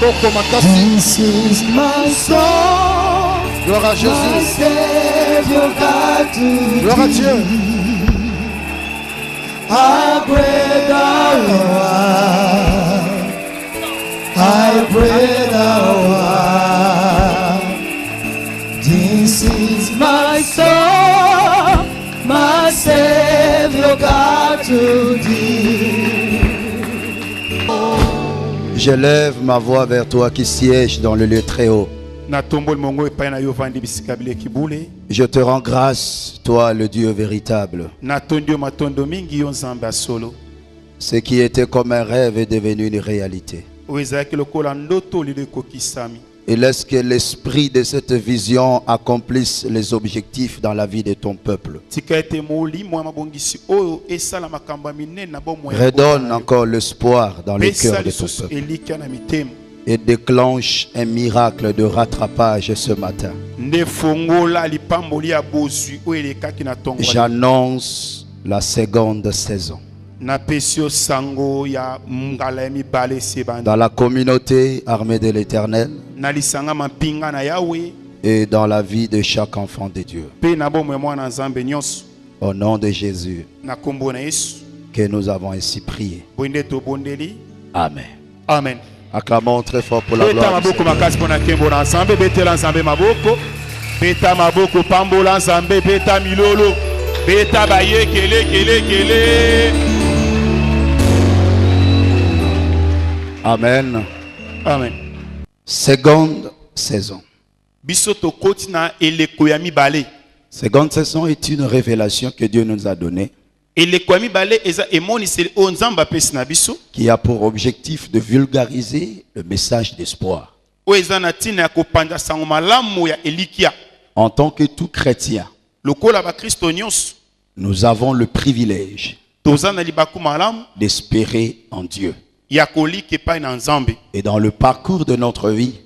This is my song. Gloire à Jésus. My Savior God to Gloire à Dieu. I pray the Lord. I pray the Lord. This is my song, my Savior God to thee. J'élève ma voix vers toi qui sièges dans le lieu très haut. Je te rends grâce, toi le Dieu véritable. Ce qui était comme un rêve est devenu une réalité. Et laisse que l'esprit de cette vision accomplisse les objectifs dans la vie de ton peuple. Redonne encore l'espoir dans le cœur de ton peuple. Et déclenche un miracle de rattrapage ce matin. J'annonce la seconde saison. Dans la communauté armée de l'Éternel et dans la vie de chaque enfant de Dieu. Au nom de Jésus que nous avons ainsi prié. Amen. Amen. Acclamons très fort pour la gloire. Amen. Amen. Seconde saison. Seconde saison est une révélation que Dieu nous a donnée, qui a pour objectif de vulgariser le message d'espoir. En tant que tout chrétien, nous avons le privilège d'espérer en Dieu. Et dans le parcours de notre vie,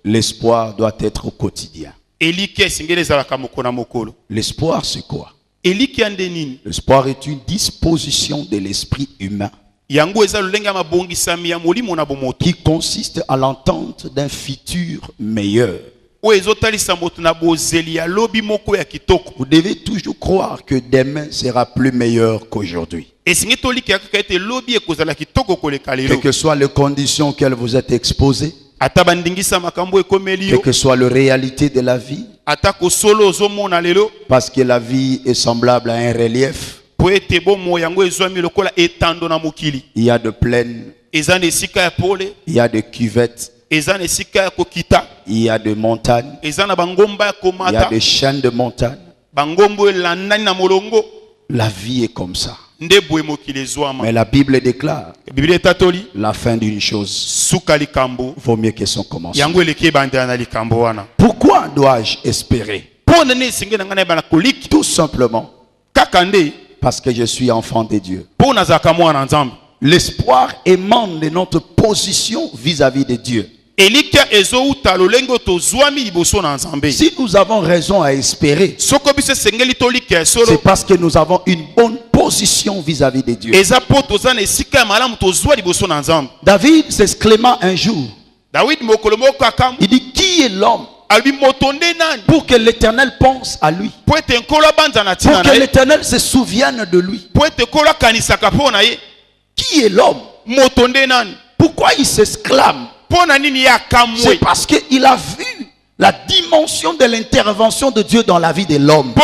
l'espoir doit être au quotidien. L'espoir, c'est quoi? L'espoir est une disposition de l'esprit humain qui consiste à l'entente d'un futur meilleur. Vous devez toujours croire que demain sera plus meilleur qu'aujourd'hui. Quelles que soient les conditions auxquelles vous êtes exposés, quelle que soit la réalité de la vie, parce que la vie est semblable à un relief. Il y a de plaines, il y a de cuvettes, il y a de montagnes, il y a des chaînes de montagnes. La vie est comme ça. Mais la Bible déclare la fin d'une chose vaut mieux que son commencement. Pourquoi dois-je espérer? Tout simplement parce que je suis enfant de Dieu. L'espoir émane de notre position vis-à-vis de Dieu. Si nous avons raison à espérer, c'est parce que nous avons une bonne position vis-à-vis de Dieu. David s'exclama un jour, il dit, qui est l'homme pour que l'Éternel pense à lui, pour que l'Éternel se souvienne de lui? Qui est l'homme? Pourquoi il s'exclame? C'est parce qu'il a vu la dimension de l'intervention de Dieu dans la vie de l'homme.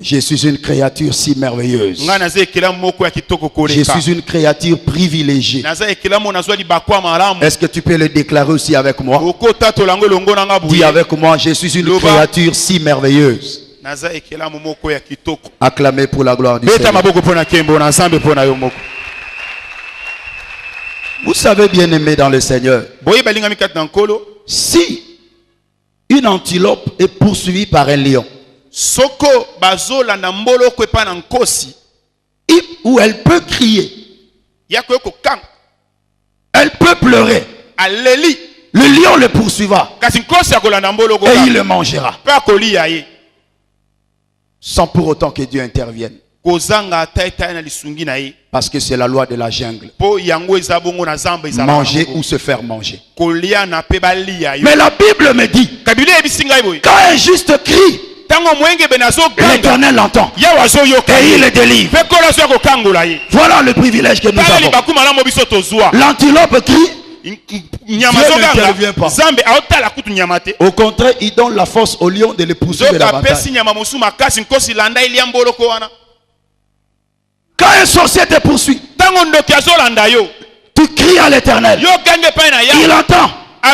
Je suis une créature si merveilleuse. Je suis une créature privilégiée. Est-ce que tu peux le déclarer aussi avec moi? Dis avec moi, je suis une créature si merveilleuse. Acclamez pour la gloire du Seigneur. Vous savez, bien aimé dans le Seigneur, si une antilope est poursuivie par un lion, où elle peut crier, elle peut pleurer, le lion le poursuivra et il le mangera, sans pour autant que Dieu intervienne. Parce que c'est la loi de la jungle. Manger ou se faire manger. Mais la Bible me dit, quand un juste crie, l'Éternel l'entend et il le délivre. Voilà le privilège que nous avons. L'antilope crie, Dieu n'intervient pas. Au contraire, il donne la force au lion de le poursuivre davantage. Quand un sorcier te poursuit, tu cries à l'Éternel, il entend et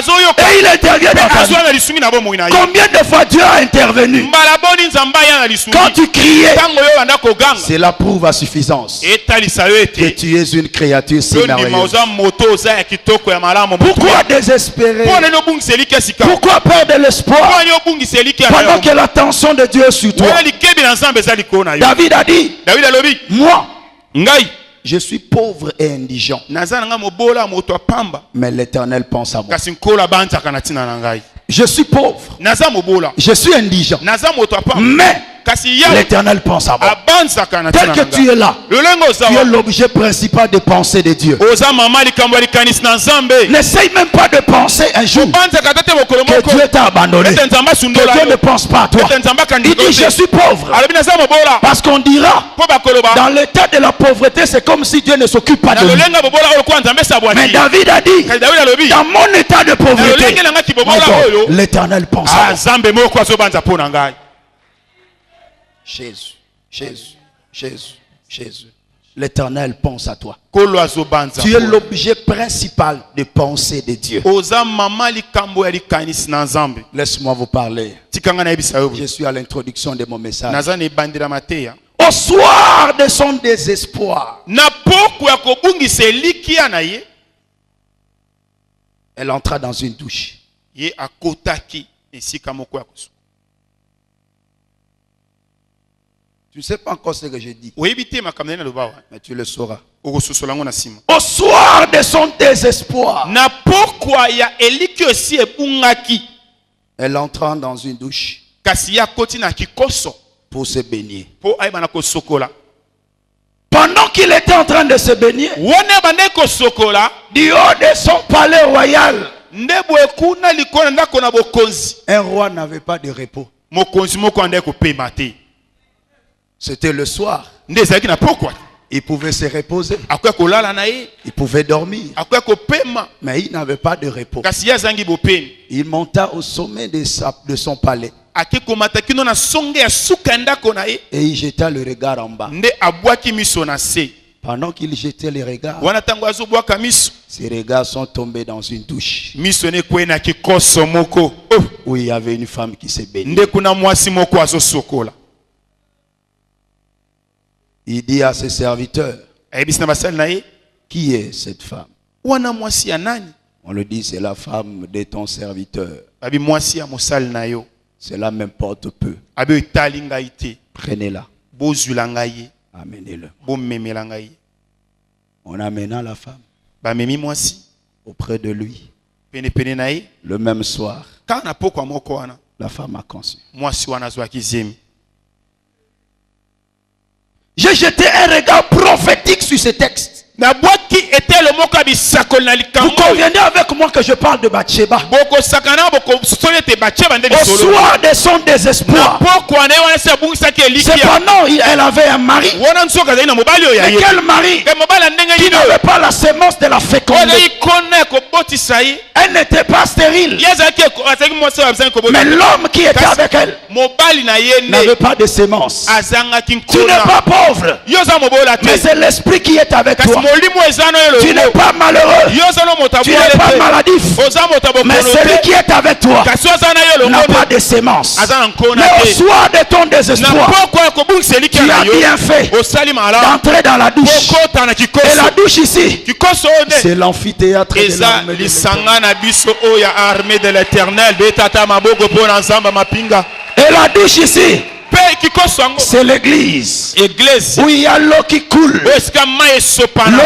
il intervient dans ta vie. Combien de fois Dieu a intervenu quand tu criais? Cela prouve à suffisance que tu es une créature si merveilleuse. Pourquoi désespérer? Pourquoi perdre l'espoir pendant que l'attention de Dieu est sur toi? David a dit, moi, je suis pauvre et indigent, mais l'Éternel pense à moi. Je suis pauvre, je suis indigent, mais l'Éternel pense à moi. Tel que tu es là, tu es l'objet principal de pensée de Dieu. N'essaye même pas de penser un jour que Dieu t'a abandonné, que Dieu ne pense pas à toi. Il dit je suis pauvre, parce qu'on dira dans l'état de la pauvreté c'est comme si Dieu ne s'occupe pas de lui. Mais David a dit, dans mon état de pauvreté, l'Éternel pense à moi. Jésus, Jésus, Jésus, Jésus. L'Éternel pense à toi. Tu es l'objet principal de pensée de Dieu. Laisse-moi vous parler. Je suis à l'introduction de mon message. Au soir de son désespoir, elle entra dans une douche. Tu ne sais pas encore ce que je dis, mais tu le sauras. Au soir de son désespoir, elle entra dans une douche pour se baigner. Pendant qu'il était en train de se baigner, du haut de son palais royal, un roi n'avait pas de repos. C'était le soir. Il pouvait se reposer. Il pouvait dormir. Mais il n'avait pas de repos. Il monta au sommet de son palais. Et il jeta le regard en bas. Pendant qu'il jetait les regards, ces regards sont tombés dans une douche où il y avait une femme qui se baignait. Il dit à ses serviteurs, qui est cette femme? On le dit, c'est la femme de ton serviteur. Cela m'importe peu. Prenez-la. Amenez-le. On amena la femme auprès de lui. Le même soir, la femme a conçu. J'ai jeté un regard prophétique sur ce texte. Vous conviendrez avec moi que je parle de Bathsheba. Au soir de son désespoir, cependant elle avait un mari. Mais quel mari qui n'avait pas la sémence de la fécondité? Elle n'était pas stérile. Mais l'homme qui était avec elle n'avait pas de sémence. Tu n'es pas pauvre, mais c'est l'esprit qui est avec toi. Tu n'es pas malheureux, tu n'es pas maladif, mais celui qui est avec toi n'a pas de sémence. Mais au soir de ton désespoir, tu as bien fait d'entrer dans la douche. Et la douche ici, c'est l'amphithéâtre de l'armée de l'Éternel. Et la douche ici, c'est l'église où il y a l'eau qui coule, l'eau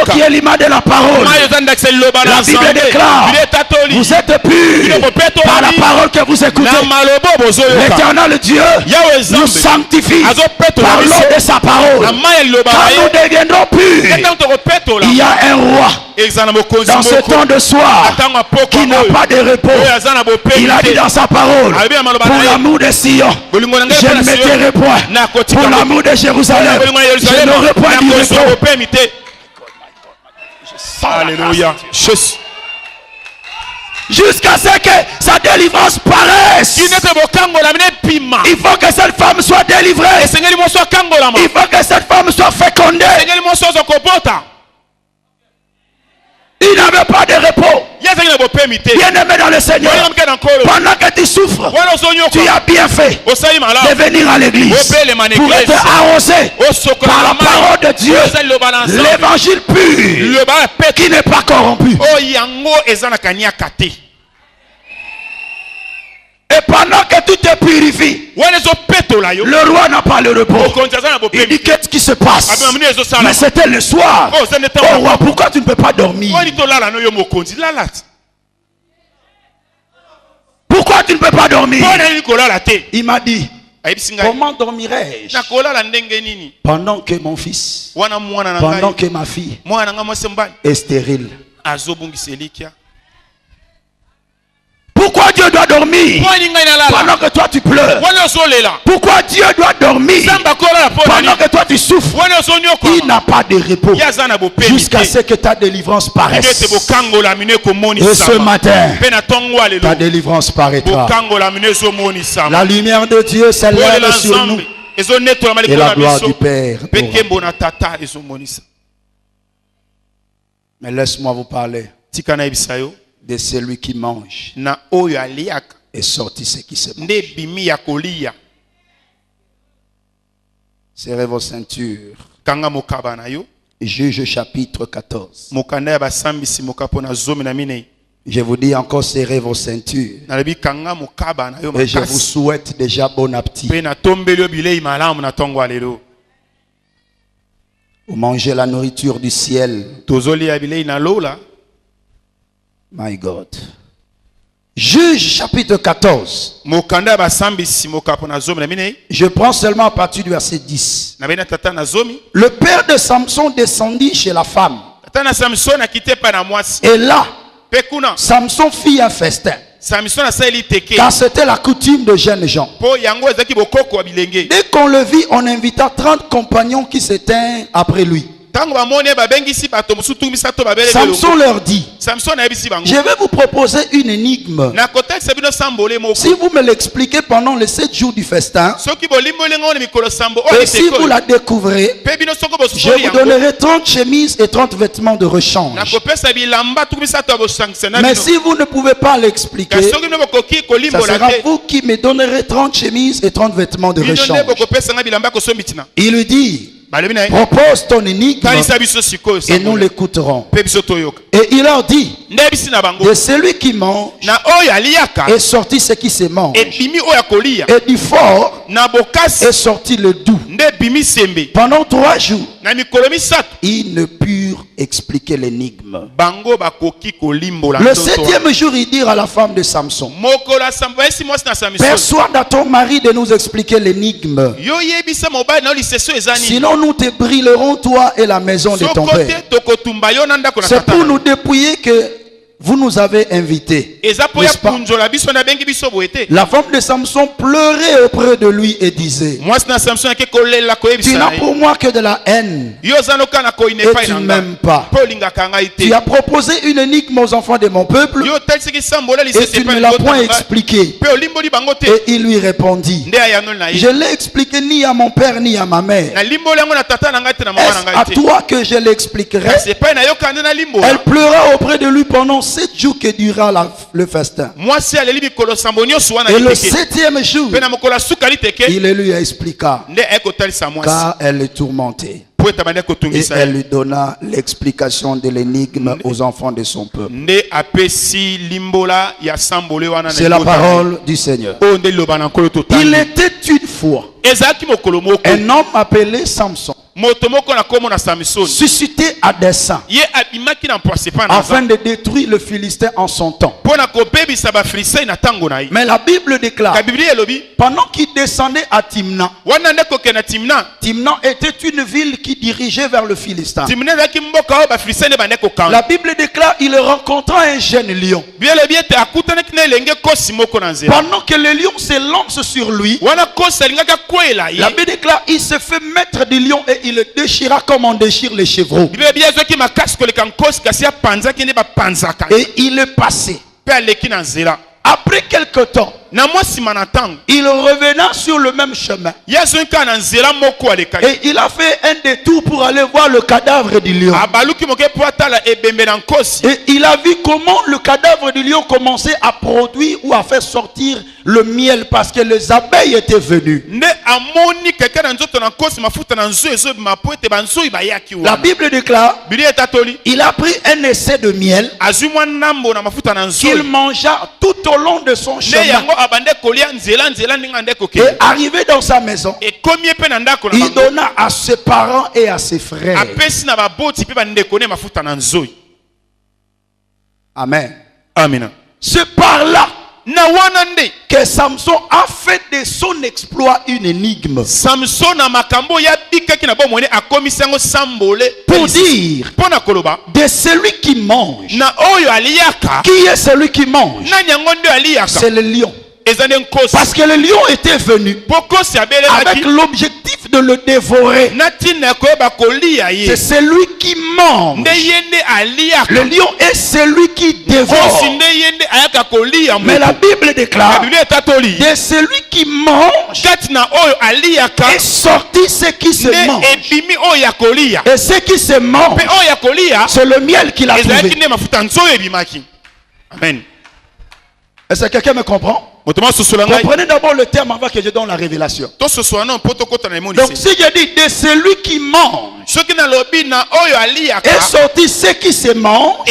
qui est l'image de la parole. La Bible déclare, vous êtes purs par la parole que vous écoutez. L'Éternel Dieu nous sanctifie par l'eau de sa parole. parole, quand nous deviendrons purs, il y a un roi dans ce temps de soir qui n'a pas de repos. Il a dit dans sa parole, pour l'amour de Sion, je ne me tairai point. Pour l'amour de Jérusalem, je n'aurai point du repos. Alléluia. Jusqu'à ce que sa délivrance paraisse. Il faut que cette femme soit délivrée. Il faut que cette femme soit fécondée. Il n'avait pas de repos. Bien-aimé dans le Seigneur, pendant que tu souffres, tu as bien fait de venir à l'église pour être arrosé par la parole de Dieu, l'évangile pur qui n'est pas corrompu. Et pendant que tu te purifies, le roi n'a pas le repos. Il dit qu'est-ce qui se passe? Mais c'était le soir. Oh roi, pourquoi tu ne peux pas dormir? Pourquoi tu ne peux pas dormir? Il m'a dit, comment dormirai-je pendant que mon fils, pendant que ma fille est stérile? Pourquoi Dieu doit dormir pendant que toi tu pleures? Pourquoi Dieu doit dormir pendant que toi tu souffres? Il n'a pas de repos jusqu'à ce que ta délivrance paraisse. Et ce matin, ta délivrance paraîtra. La lumière de Dieu s'élève sur nous et la gloire du Père. Mais laisse-moi vous parler de celui qui mange et sorti ce qui se mange. Serrez vos ceintures. Juge chapitre 14. Je vous dis encore, serrez vos ceintures. Et je vous souhaite déjà bon appétit. Vous mangez la nourriture du ciel. My God. Juge chapitre 14. Je prends seulement à partir du verset 10. Le père de Samson descendit chez la femme. Et là, Samson fit un festin. Car c'était la coutume de jeunes gens. Dès qu'on le vit, on invita 30 compagnons qui s'étaient après lui. Samson leur dit, je vais vous proposer une énigme. Si vous me l'expliquez pendant les 7 jours du festin, et si vous la découvrez, je vous donnerai 30 chemises et 30 vêtements de rechange. Mais si vous ne pouvez pas l'expliquer, ça sera vous qui me donnerez 30 chemises et 30 vêtements de rechange. Il lui dit, propose ton énigme et nous l'écouterons. Et il leur dit, de celui qui mange est sorti ce qui se mange, et du fort est sorti le doux. Pendant 3 jours, ils ne purent expliquer l'énigme. Le 7e jour, ils dirent à la femme de Samson, persuade à ton mari de nous expliquer l'énigme, sinon nous te brûlerons toi et la maison de ton père. C'est pour nous dépouiller que vous nous avez invités. La femme de Samson pleurait auprès de lui et disait, tu n'as pour moi que de la haine et tu ne m'aimes pas. Tu as proposé une énigme aux enfants de mon peuple et tu ne l'as point expliqué. Et il lui répondit, je l'ai expliqué ni à mon père ni à ma mère. Est-ce à toi que je l'expliquerai? Elle pleura auprès de lui pendant 7 jours que dura le festin. Et le 7e jour, il lui expliqua, car elle le tourmentait. Et elle lui donna l'explication de l'énigme aux enfants de son peuple. C'est la parole du Seigneur. Il était une fois un homme appelé Samson. suscité à dessein afin de détruire le Philistin en son temps. Mais la Bible déclare, pendant qu'il descendait à Timna, Timna était une ville qui dirigeait vers le Philistin. La Bible déclare, il rencontra un jeune lion. Pendant que le lion se lance sur lui, la Bible déclare, il se fait mettre du lion et il le déchira comme on déchire les chevreaux. Et il est passé. Après quelque temps, il revena sur le même chemin. Et il a fait un détour pour aller voir le cadavre du lion. Et il a vu comment le cadavre du lion commençait à produire ou à faire sortir le miel parce que les abeilles étaient venues. La Bible déclare, il a pris un essai de miel qu'il mangea tout au long de son chemin. Et arrivé dans sa maison, il donna à ses parents et à ses frères. Amen. Amen. C'est par là que Samson a fait de son exploit une énigme. Pour dire de celui qui mange. Qui est celui qui mange? C'est le lion. Parce que le lion était venu avec l'objectif de le dévorer. C'est celui qui mange. Le lion est celui qui dévore. Mais la Bible déclare, de celui qui mange est sorti ce qui se mange. Et ce qui se mange, c'est le miel qu'il a trouvé. Amen. Est-ce que quelqu'un me comprend? Comprenez d'abord le terme avant que je donne la révélation. Donc si je dis de celui qui mange est sorti ce qui se mange,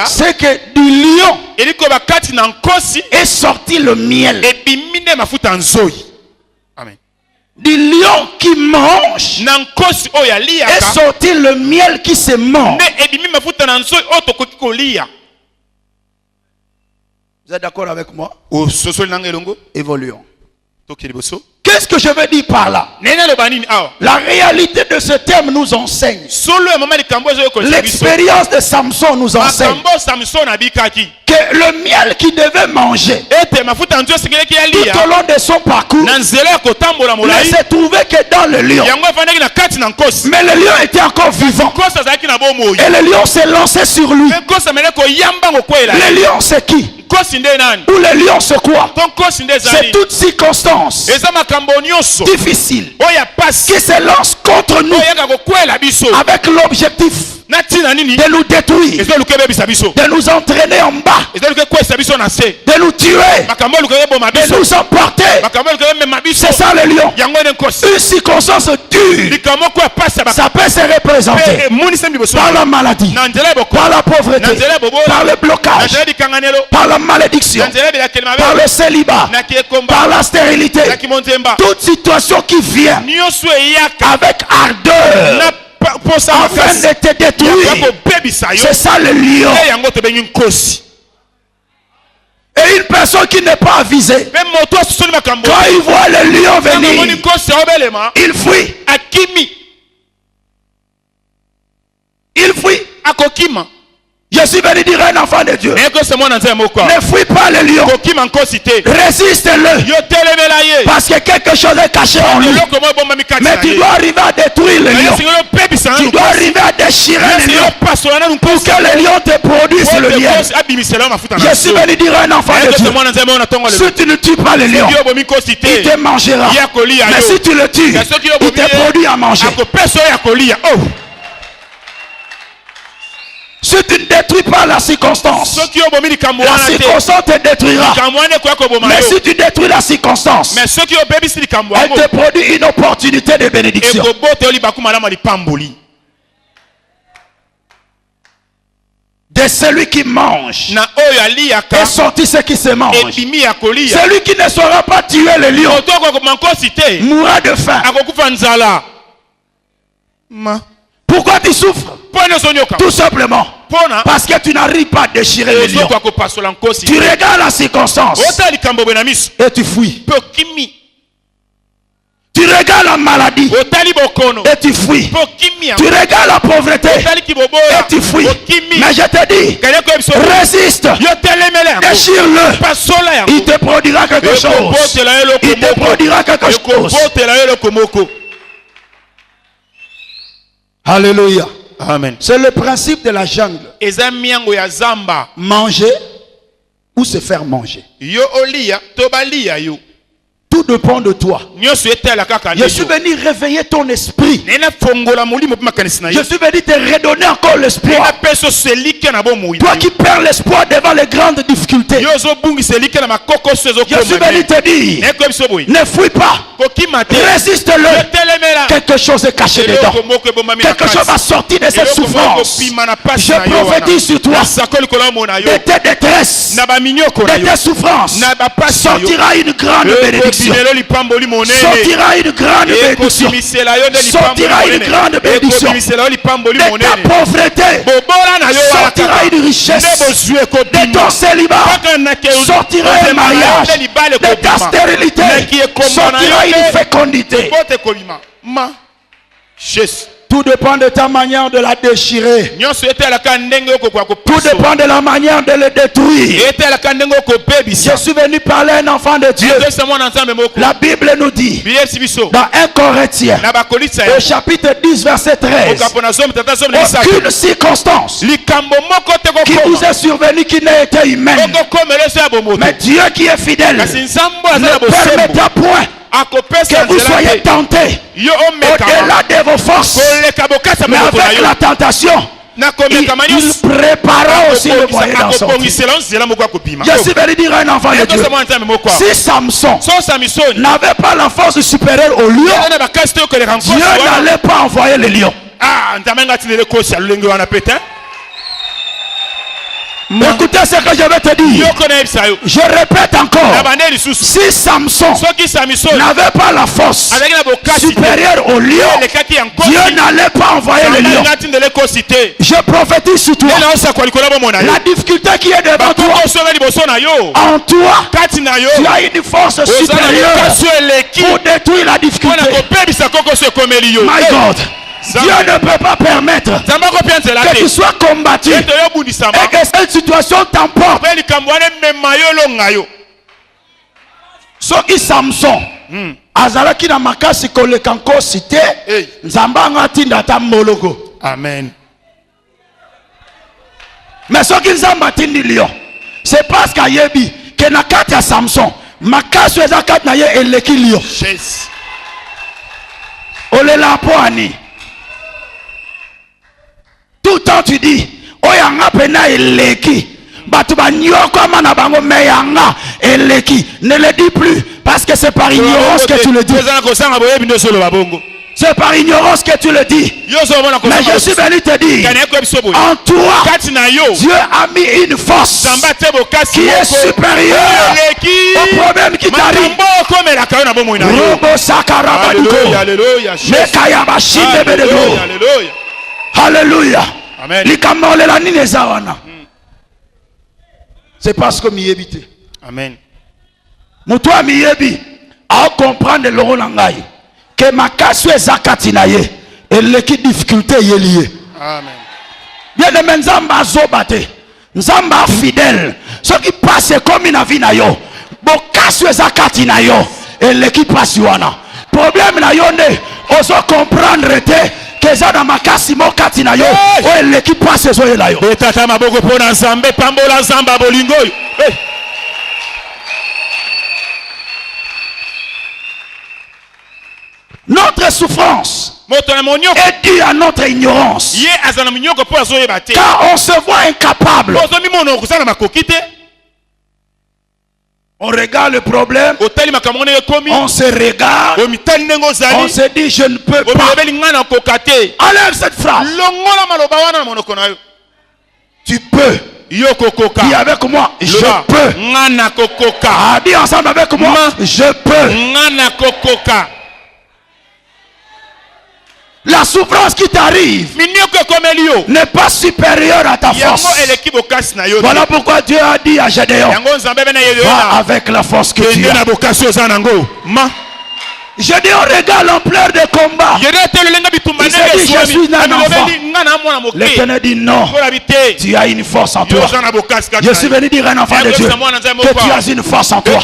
c'est que du lion est sorti le miel. Amen. Du lion qui mange est sorti le miel qui se mange. Vous êtes d'accord avec moi? Évoluons. Qu'est-ce que je veux dire par là? La réalité de ce terme nous enseigne. L'expérience de Samson nous enseigne que le miel qu'il devait manger tout au long de son parcours ne se trouvait que dans le lion. Mais le lion était encore vivant. Et le lion s'est lancé sur lui. Le lion c'est qui? Ou le lion c'est quoi? C'est toute circonstance difficile qui se lance contre nous avec l'objectif de nous détruire, de nous entraîner en bas, de nous tuer, de nous emporter. C'est ça le lion. Une circonstance dure, ça peut se représenter par la maladie, par la pauvreté, par le blocage, par la malédiction, par le célibat, par la stérilité. Toute situation qui vient avec ardeur afin de te détruire, c'est ça le lion. Et une personne qui n'est pas avisée, quand il voit le lion venir, il fuit. Il fuit. Je suis venu dire à un enfant de Dieu, ne fuis pas le lion, résiste-le, parce que quelque chose est caché en lui. Mais tu dois arriver à détruire le lion, tu dois arriver à déchirer le lion pour que le lion te produise le miel. Je suis venu dire à un enfant de Dieu, si tu ne tues pas le lion, il te mangera. Mais si tu le tues, il te produit à manger. Si tu ne détruis pas la circonstance, la circonstance te détruira. Mais si tu détruis la circonstance, elle te produit une opportunité de bénédiction. De celui qui mange est sorti ce qui se mange. Celui qui ne saura pas tuer le lion mourra de faim. Pourquoi tu souffres? Tout simplement parce que tu n'arrives pas à déchirer les lions. Tu regardes la circonstance et tu fuis. Tu regardes la maladie et tu fuis. Tu regardes la pauvreté et tu fuis. Mais je te dis, résiste, déchire-le. Il te produira quelque chose. Il te produira quelque chose. Alléluia. Amen. C'est le principe de la jungle. Manger ou se faire manger. Tout dépend de toi. Je suis venu réveiller ton esprit. Je suis venu te redonner encore l'espoir. Toi qui perds l'espoir devant les grandes difficultés. Je suis venu te dire, ne fuis pas. Résiste-le. Quelque chose est caché dedans. Quelque chose va sortir de cette souffrance. Je prophétise sur toi. De tes détresses, de tes souffrances, sortira une grande bénédiction. Sortira une grande bénédiction. Sortira une grande bénédiction. De ta pauvreté sortira une richesse. De ton célibat sortira un mariage. De ta stérilité sortira une fécondité. Tout dépend de ta manière de la déchirer. Tout dépend de la manière de le détruire. Je suis venu parler à un enfant de Dieu. La Bible nous dit dans 1 Corinthiens au chapitre 10 verset 13, aucune circonstance qui vous est survenue qui n'a été humaine. Mais Dieu qui est fidèle ne permettra point que vous soyez tentés au-delà de vos forces. Mais avec la tentation, il prépara aussi le moyen d'en sortir. Je suis venu dire à un enfant de Dieu, si Samson n'avait pas la force supérieure au lion, Dieu n'allait pas envoyer les lions. Écoutez ce que je vais te dire. Je répète encore. Si Samson n'avait pas la force supérieure au lion, Dieu n'allait pas envoyer le lion. Je prophétise sur toi. La difficulté qui est devant toi, en toi, tu as une force supérieure pour détruire la difficulté. My God. Dieu ne peut pas permettre que tu sois combattu et que cette situation t'emporte. Ce qui Samson azalaki na makasi koleka nkosi te, Nzambe atinda ta moloko. Amen. Mais ce qui Nzambe atindi lion, c'est parce qu'ayebi que na kati ya Samson makasi eza kati na ye eleki lion. Olela po ani. Tout le temps tu dis, oyanga pena eleki, batuba nyoko mana bango meyanga eleki. Ne le dis plus parce que c'est par ignorance que tu le dis. C'est par ignorance que tu le dis. Mais je suis venu te dire, en toi, Dieu a mis une force qui est supérieure au problème qui t'arrive. Robo sakarabaduko. Mekayabashinde bedego. Alléluia. Amen. C'est parce que miyebite. Amen. Mutua miyebi a comprendre le rôle langai que makasu ezakati na ye et leki difficulté yelié. Amen. Bien de Nzamba zobate. Nzamba fidèle. Ce qui passe comme une vie na yo. Bokasu ezakati na yo et leki passe wana. Problème na yo ne oso comprendre te. Kezana makasi mokati na yo o l'équipe passe zo la yo betata maboko pona Nzambe pambola Nzamba bolingo yo. Notre souffrance est due à notre ignorance. Car on se voit incapable. On regarde le problème, on se regarde, on se dit je ne peux pas. Enlève cette phrase. Tu peux. Dis avec moi, je peux. Dis ensemble avec moi, je peux. La souffrance qui t'arrive n'est pas supérieure à ta force. Voilà pourquoi Dieu a dit à Gédéon, va avec la force que tu as. Gédéon regarde l'ampleur des combats. Il s'est dit, je suis un enfant. L'Éternel dit non, tu as une force en toi. Je suis venu dire à un enfant de Dieu que tu as une force en toi.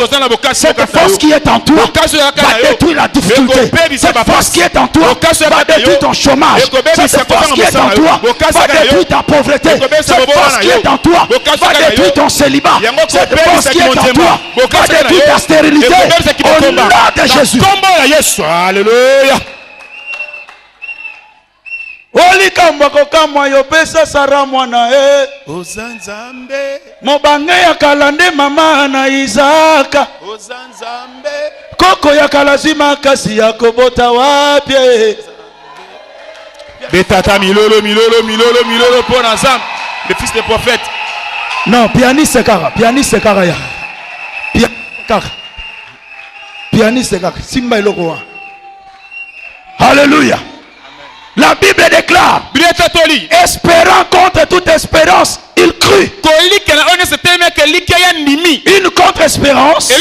Cette force qui est en toi va détruire la difficulté. Cette force qui est en toi va détruire ton chômage. Cette force qui est en toi va détruire ta pauvreté. Cette force qui est en toi va détruire ton célibat. Cette force qui est en toi va détruire ta stérilité. Au nom de Jésus. Yes, hallelujah. Olikamba kokamwa yopesa sara mwana Ozanzambe mobange ya kalande mama na Isaka Ozanzambe koko ya kalazima kasi ya kobota wapye Betata milolo pour Nazam, le fils des prophètes. Non, pianiste kara ya. Pianiste kara. Simba iloko. Alléluia. La Bible déclare, espérant contre toute espérance, il crut. Une contre-espérance est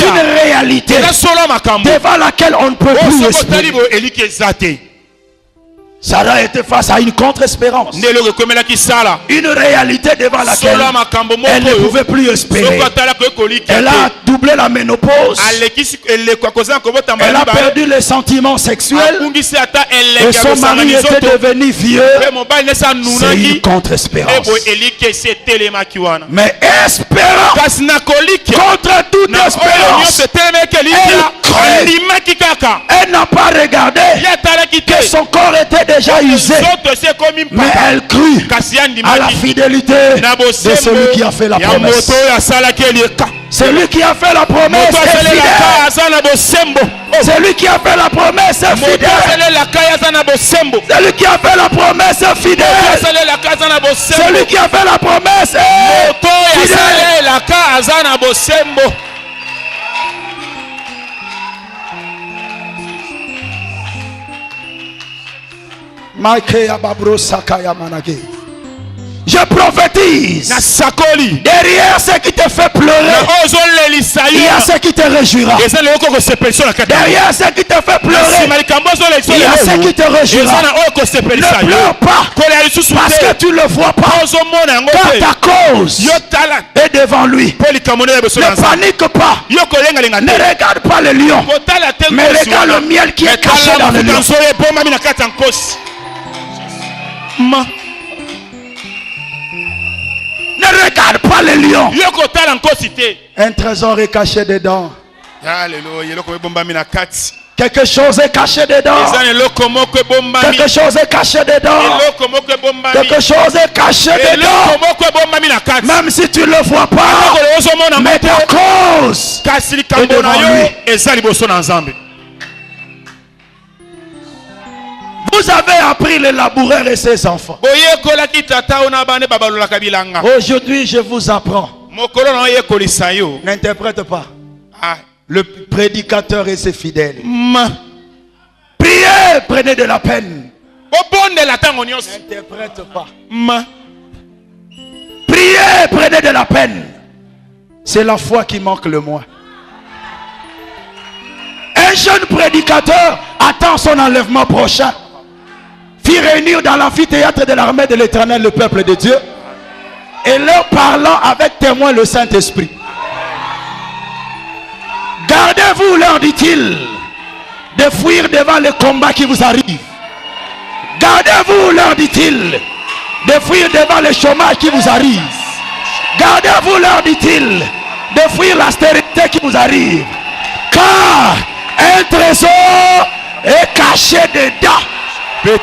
une réalité devant laquelle on ne peut plus espérer. Sarah était face à une contre-espérance. Une réalité devant laquelle elle ne pouvait plus espérer. Elle a doublé la ménopause. Elle a perdu les sentiments sexuels. Et son mari était devenu vieux. C'est une contre-espérance. Mais espérant contre toute espérance, elle n'a pas regardé que son corps était déjà usé, mais elle crut à la fidélité de celui qui a fait la promesse. Celui qui a fait la promesse est fidèle. Celui qui a fait la promesse est fidèle. Celui qui a fait la promesse est fidèle. Celui qui a fait la promesse est fidèle. Je prophétise. Derrière ce qui te fait pleurer, il y a ce qui te réjouira. Derrière ce qui te fait pleurer, il y a ce qui te réjouira. Ne pleure pas parce que tu ne le vois pas. Car ta cause est devant lui. Ne panique pas. Ne regarde pas le lion, mais regarde le miel qui est caché dans le lion. Ne regarde pas les lions. Un trésor est caché dedans. Quelque chose est caché dedans. Quelque chose est caché dedans. Quelque chose est caché dedans. Même si tu ne le vois pas, mais ta cause est devant lui. Vous avez appris le laboureur et ses enfants. Aujourd'hui, je vous apprends. N'interprète pas. Le prédicateur et ses fidèles. Priez, prenez de la peine. N'interprète pas. Priez, prenez de la peine. C'est la foi qui manque le moins. Un jeune prédicateur attend son enlèvement prochain. Fit réunir dans l'amphithéâtre de l'armée de l'Éternel le peuple de Dieu, et leur parlant avec témoin le Saint-Esprit. Gardez-vous, leur dit-il, de fuir devant les combats qui vous arrivent. Gardez-vous, leur dit-il, de fuir devant le chômage qui vous arrive. Gardez-vous, leur dit-il, de fuir la stérilité qui vous arrive. Car un trésor est caché dedans. Un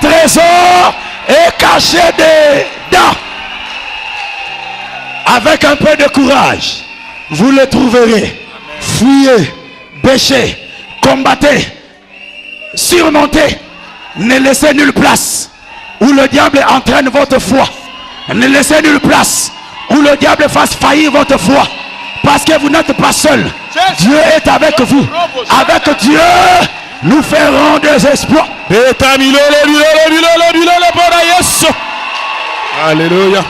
trésor est caché dedans. Avec un peu de courage, vous le trouverez. Fuyez, bêchez, combattez, surmontez. Ne laissez nulle place où le diable entraîne votre foi. Ne laissez nulle place où le diable fasse faillir votre foi. Parce que vous n'êtes pas seul. Dieu est avec vous. Avec Dieu, nous ferons des exploits. Alléluia.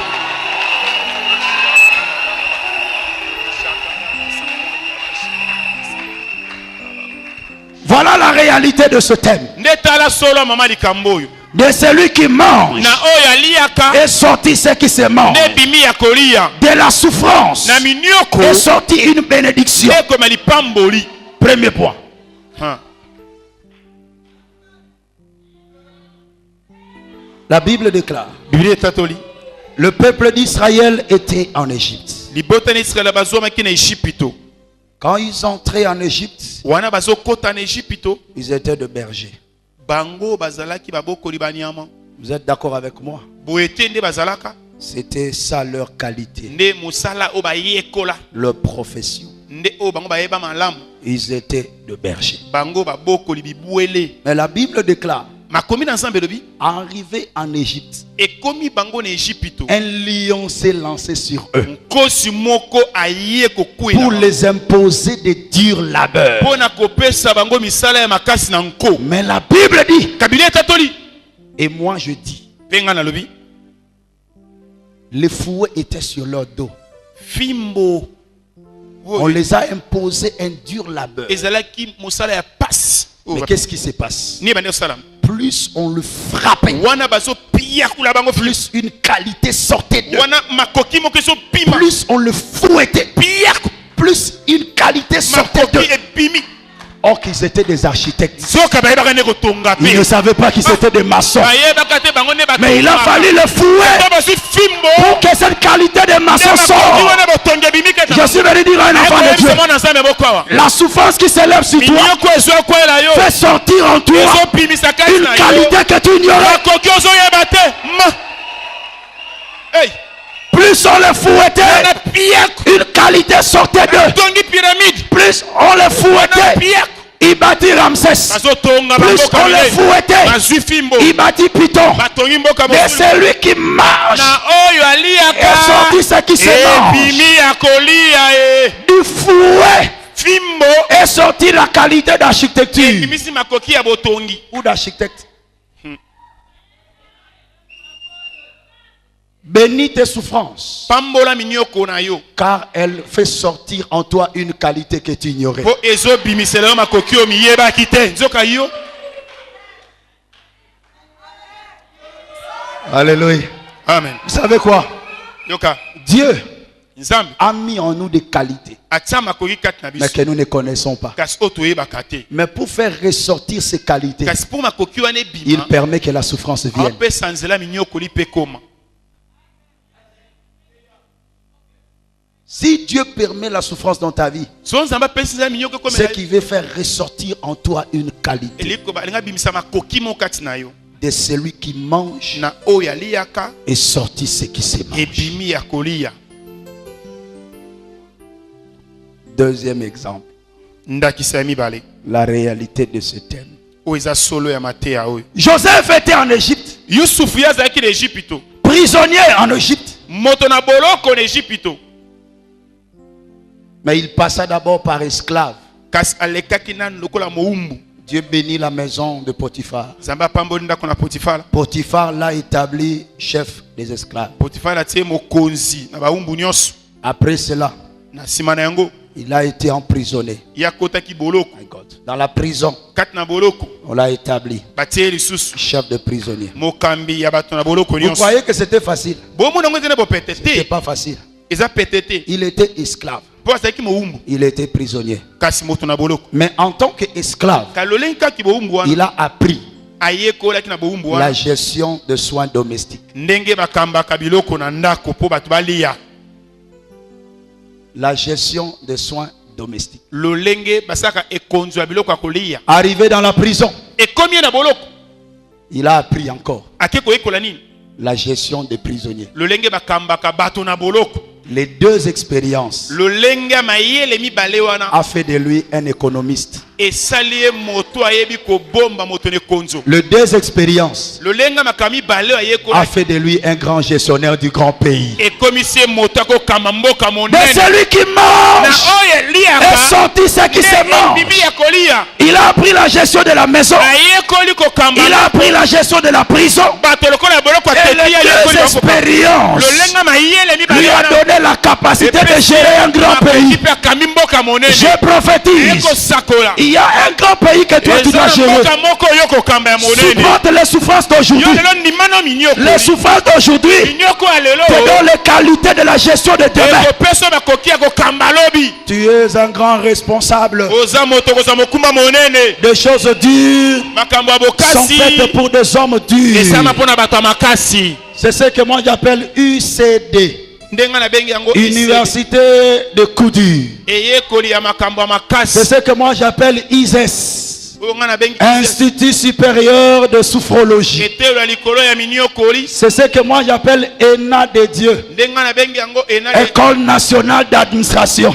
Voilà la réalité de ce thème. De celui qui mange est sorti ce qui se mange. De la souffrance est sorti une bénédiction. Premier point. La Bible déclare, le peuple d'Israël était en Égypte. Quand ils entraient en Égypte, ils étaient de bergers. Vous êtes d'accord avec moi? C'était ça leur qualité, leur profession. Ils étaient de bergers. Mais la Bible déclare, arrivé en Égypte, un lion s'est lancé sur eux pour les imposer des durs labeurs. Mais la Bible dit, et moi je dis, les fouets étaient sur leur dos. On les a imposé un dur labeur. Mais qu'est-ce qui se passe? Plus on le frappait, plus une qualité sortait d'eux. Plus on le fouettait, plus une qualité sortait d'eux. Or qu'ils étaient des architectes. Ils ne savaient pas qu'ils étaient des maçons. Mais il a fallu le fouet pour que cette qualité de maçon sorte. Je suis venu dire à un enfant de Dieu, la souffrance qui s'élève sur toi fait sortir en toi une qualité que tu ignorais. Plus on le fouettait, une qualité sortait d'eux. Plus on le fouettait, il bâtit Ramsès. Plus on le fouettait, il bâtit Python. Mais celui qui marche est sorti ce qui se mange. Du fouet est sorti la qualité d'architecture ou d'architecte. Bénis tes souffrances, car elle fait sortir en toi une qualité que tu ignorais. Alléluia. Amen. Vous savez quoi? Dieu a mis en nous des qualités, mais que nous ne connaissons pas. Mais pour faire ressortir ces qualités, il permet que la souffrance vienne. Si Dieu permet la souffrance dans ta vie, c'est qu'il veut faire ressortir en toi une qualité de celui qui mange et sorti ce qui se mange. Deuxième exemple, la réalité de ce thème. Joseph était en Égypte, prisonnier en Égypte. Mais il passa d'abord par esclave. Dieu bénit la maison de Potiphar. Potiphar l'a établi chef des esclaves. Après cela, il a été emprisonné. Dans la prison, on l'a établi chef de prisonnier. Vous croyez que c'était facile? C'était pas facile. Il était esclave. Il était prisonnier. Mais en tant qu'esclave, il a appris la gestion de soins domestiques. La gestion de soins domestiques. Arrivé dans la prison, il a appris encore la gestion des prisonniers. Les deux expériences a fait de lui un économiste. Le deux expériences a fait de lui un grand gestionnaire du grand pays. Mais celui qui mange et sorti ce qui se mange, il a appris la gestion de la maison, il a appris la gestion de la prison, et les deux expériences lui a donné la capacité de gérer un grand pays. Je prophétise, il y a un grand pays que toi tu dois gérer. Supporte les souffrances d'aujourd'hui. Les souffrances d'aujourd'hui te donnent les qualités de la gestion de demain. Tu es un grand responsable. Des choses dures sont faites pour des hommes durs. C'est ce que moi j'appelle UCD. Université de coups durs. C'est ce que moi j'appelle ISES. Institut supérieur de sophrologie. C'est ce que moi j'appelle ENA de Dieu. École nationale d'administration.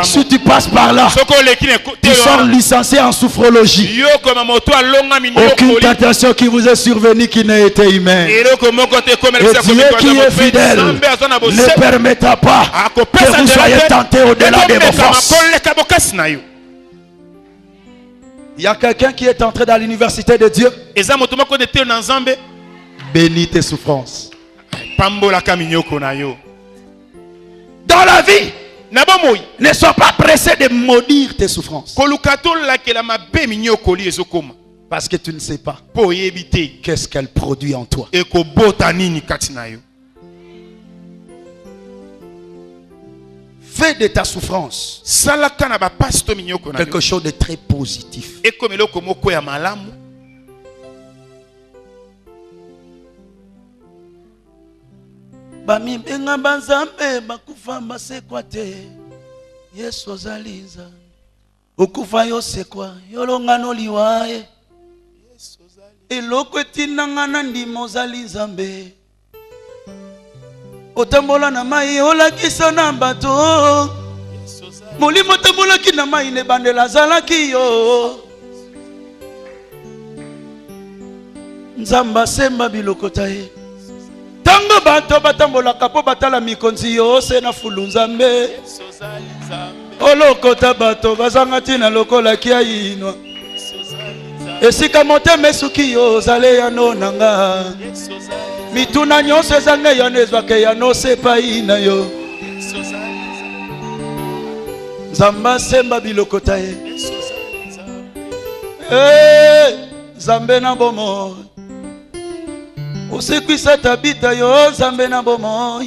Si tu passes par là, tu sors licencié en sophrologie. Aucune tentation qui vous est survenue qui n'a été humaine. Et Dieu qui est fidèle ne permettra pas que vous soyez tentés au-delà de vos forces. Il y a quelqu'un qui est entré dans l'université de Dieu. Bénis tes souffrances. Dans la vie, ne sois pas pressé de maudire tes souffrances. Parce que tu ne sais pas qu'est-ce qu'elle produit en toi. Fais de ta souffrance quelque chose de très positif. Bami benga banzambe bakufa basekwa te Yesu azaliza okufa yosekwa yolongano liwaye eloko etinanga na ndimo zalizambe otambola na mai olakisa na bato molimo tambolaki na mai ne bandela zalaki yo nzamba semba bilokota ye tango bato batambolaka po batala mikonzi yo se na fulu nzambe olokota bato bazanga tina lokola kia yinwa esika motema esuki yo zale ya nonanga mituna nyonso ezange ya nezwake ya no sepa ina yo nzamba semba bilokota ye nzambe na bomo usikwisa tabita yo nzambe na bomo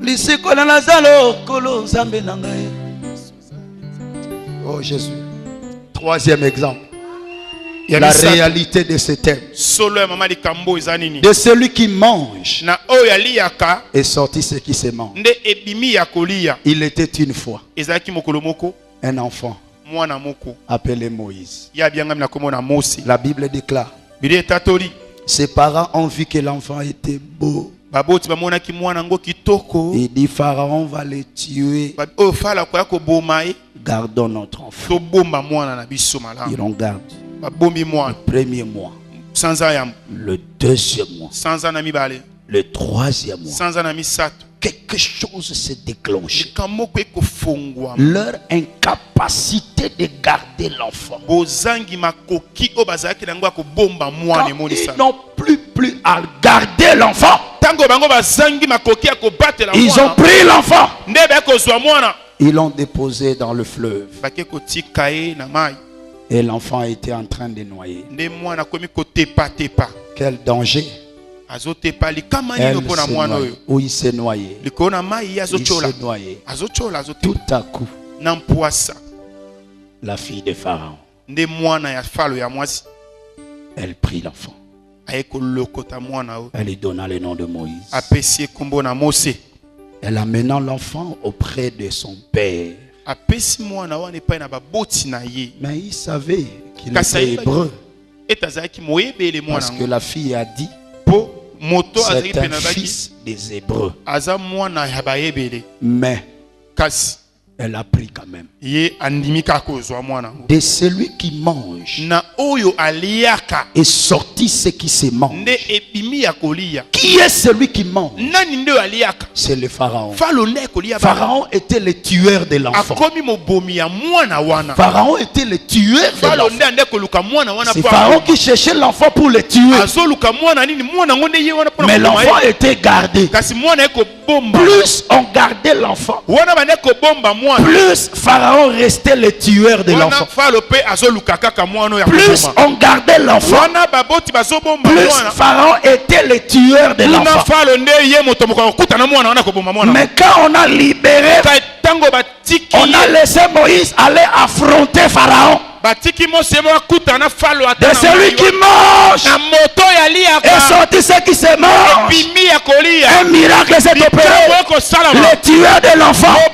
lisiko na lazalo kolo nzambe na ngai. Oh Jésus. Troisième exemple. La réalité de ce thème. De celui qui mange est sorti ce qui se mange. Il était une fois un enfant appelé Moïse. La Bible déclare, ses parents ont vu que l'enfant était beau. Il dit Pharaon va le tuer. Gardons notre enfant. Il en garde. Le premier mois, le deuxième mois, le troisième mois, quelque chose s'est déclenché. Leur incapacité de garder l'enfant. Ils n'ont plus à garder l'enfant. Ils ont pris l'enfant. Ils l'ont déposé dans le fleuve. Et l'enfant était en train de noyer. Quel danger! Elle se noie. Où il s'est noyé. Il s'est noyé. Tout à coup, la fille de Pharaon, elle prit l'enfant. Elle lui donna le nom de Moïse. Elle amena l'enfant auprès de son père. Mais il savait qu'il était hébreu. Parce que la fille a dit, c'est un fils des Hébreux. Mais Elle a pris quand même. De celui qui mange est sorti ce qui se mange. Qui est celui qui mange? C'est le Pharaon. Pharaon était le tueur de l'enfant. Pharaon était le tueur de l'enfant. C'est Pharaon qui cherchait l'enfant pour le tuer. Mais l'enfant était gardé. Plus on gardait l'enfant, plus Pharaon restait le tueur de l'enfant. Plus on gardait l'enfant, plus Pharaon était le tueur de l'enfant. Mais quand on a libéré, on a laissé Moïse aller affronter Pharaon. De celui qui mange et sorti ce qui se mange. Un miracle s'est opéré. Le tueur de l'enfant est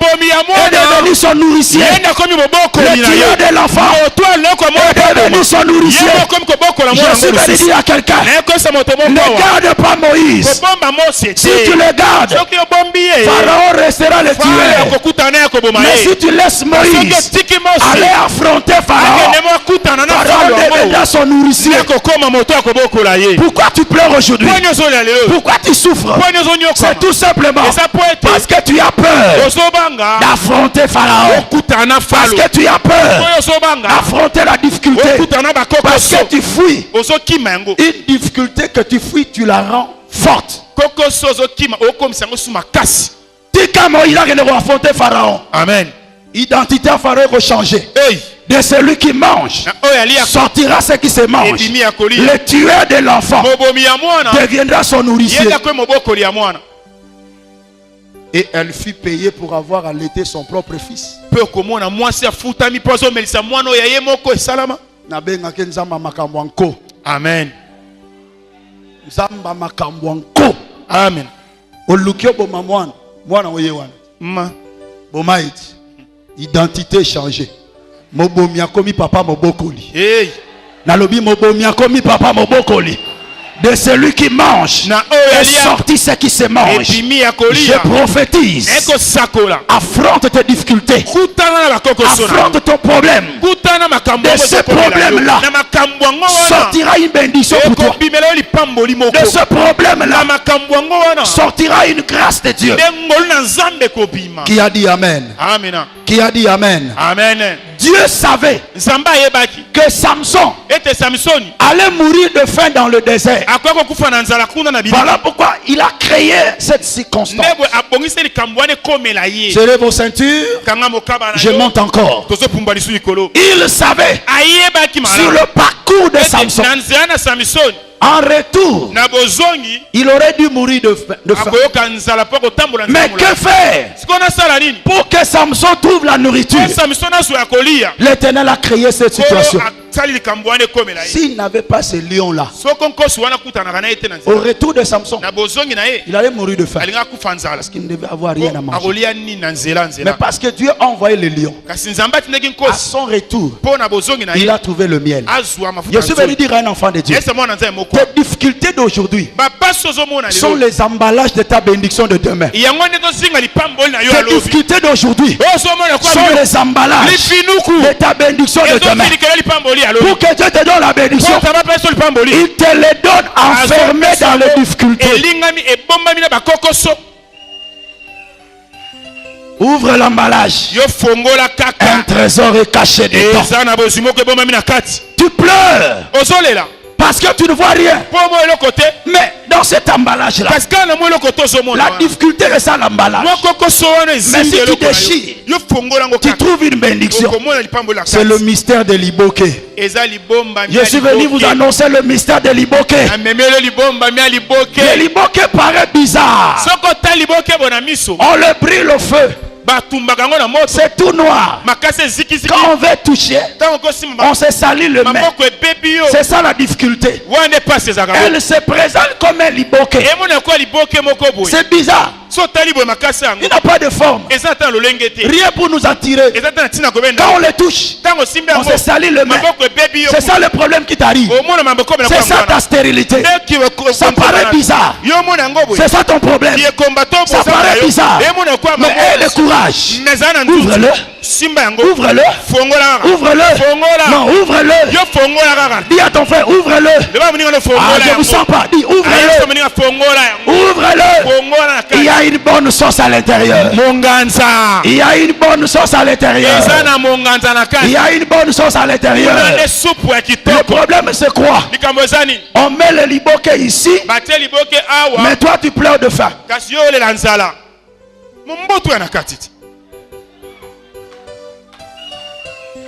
devenu son nourricier. Le tueur de l'enfant est devenu son nourricier. Je suis venu dire à quelqu'un, ne garde pas Moïse. Si tu le gardes, Pharaon restera le tueur. Mais si tu laisses Moïse aller affronter Pharaon, Pharaon deviendra son nourricier. Pourquoi tu pleures aujourd'hui? Pourquoi tu souffres? C'est tout simplement parce que tu as peur d'affronter Pharaon. Parce que tu as peur d'affronter la difficulté. Parce que tu fuis. Une difficulté que tu fuis, tu la rends forte. Quand Moïse a affronté Pharaon, amen. Identité à Pharaon est changée. De celui qui mange sortira ce qui se mange. Le tueur de l'enfant deviendra son nourricier. Et elle fut payée pour avoir allaité son propre fils. Amen. Amen. Identité changée. Mobomi a commis papa mobokoli. Nalobi mobomi a commis papa mobokoli. De celui qui mange est sorti ce qui se mange. Je prophétise. Affronte tes difficultés. Affronte ton problème. De ce problème-là sortira une bénédiction pour toi. De ce problème-là sortira une grâce de Dieu. Qui a dit Amen? Qui a dit Amen? Amen. Dieu savait que Samson allait mourir de faim dans le désert. Voilà pourquoi il a créé cette circonstance. Serrez vos ceintures. Je monte encore. Il savait sur le parcours de Samson, en retour, il aurait dû mourir de faim. Mais que faire pour que Samson trouve la nourriture? L'Éternel a créé cette situation. S'il n'avait pas ce lion-là, au retour de Samson, il allait mourir de faim. Parce qu'il ne devait avoir rien à manger. Mais parce que Dieu a envoyé le lion, à son retour, il a trouvé le miel. Je suis venu dire à un enfant de Dieu, tes difficultés d'aujourd'hui sont les emballages de ta bénédiction de demain. Tes difficultés d'aujourd'hui sont les emballages de ta bénédiction de demain. Pour que Dieu te donne la bénédiction, il te les donne enfermés dans les difficultés. Ouvre l'emballage. Un trésor est caché dedans. Tu pleures parce que tu ne vois rien. Mais dans cet emballage-là, la difficulté est ça l'emballage. Mais si tu déchires, tu trouves une bénédiction. C'est le mystère de Liboké. Je suis venu vous annoncer le mystère de Liboké. Le Liboké paraît bizarre. On le brûle au feu. C'est tout noir. Quand on veut toucher, on se salit le main. C'est ça la difficulté. Elle se présente comme un liboké. C'est bizarre. Il n'a pas de forme. Rien pour nous attirer. Quand on les touche, on se salit le main. C'est ça le problème qui t'arrive. C'est ça ta stérilité. Ça paraît bizarre. C'est ça ton problème. Ça paraît bizarre. Mais aie le courage. Ouvre-le. Ouvre-le. Ouvre-le. Non, ouvre-le. Dis à ton frère, ouvre-le. Ah, je ne vous sens pas. Dis, ouvre-le. Ouvre-le. Il y a une bonne sauce à l'intérieur. Il y a une bonne sauce à l'intérieur. Il y a une bonne sauce à l'intérieur. Le problème c'est quoi? On met le liboke ici, mais toi tu pleures de faim.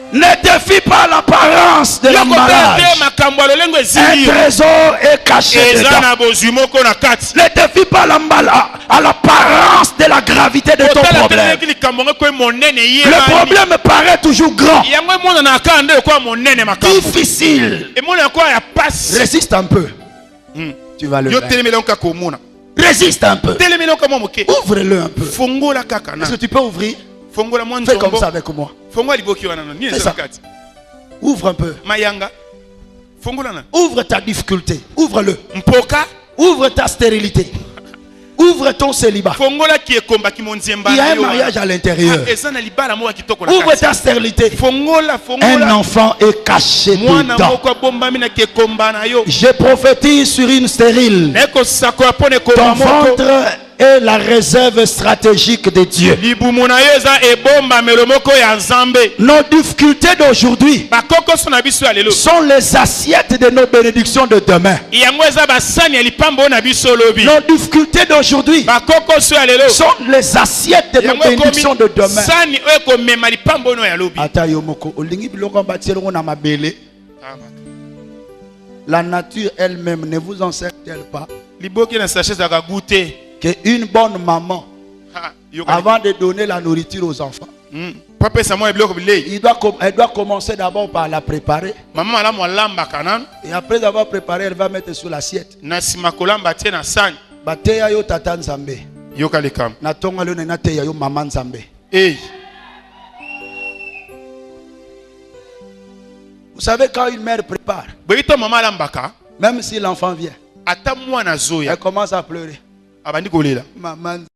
Ne te fie pas à l'apparence de l'emballage. Un trésor est caché dedans. Ne te fie pas à l'apparence de la gravité de ton problème. Le problème paraît toujours grand, difficile. Résiste un peu. Tu vas le faire. Résiste un peu. Ouvre-le un peu. Est-ce que tu peux ouvrir? Fais comme ça avec moi. Fais ça. Ouvre un peu. Ouvre ta difficulté. Ouvre-le. Ouvre ta stérilité. Ouvre ton célibat. Il y a un mariage à l'intérieur. Ouvre ta stérilité. Un enfant est caché dedans. Je prophétise sur une stérile. Ton ventre est la réserve stratégique de Dieu. Nos difficultés d'aujourd'hui sont les assiettes de nos bénédictions de demain. Nos difficultés d'aujourd'hui sont les assiettes de nos bénédictions de demain. La nature elle-même ne vous enseigne-t-elle pas qu'une bonne maman, avant de donner la nourriture aux enfants, elle doit commencer d'abord par la préparer. Et après avoir préparé, elle va mettre sur l'assiette. Vous savez, quand une mère prépare, même si l'enfant vient, elle commence à pleurer. Maman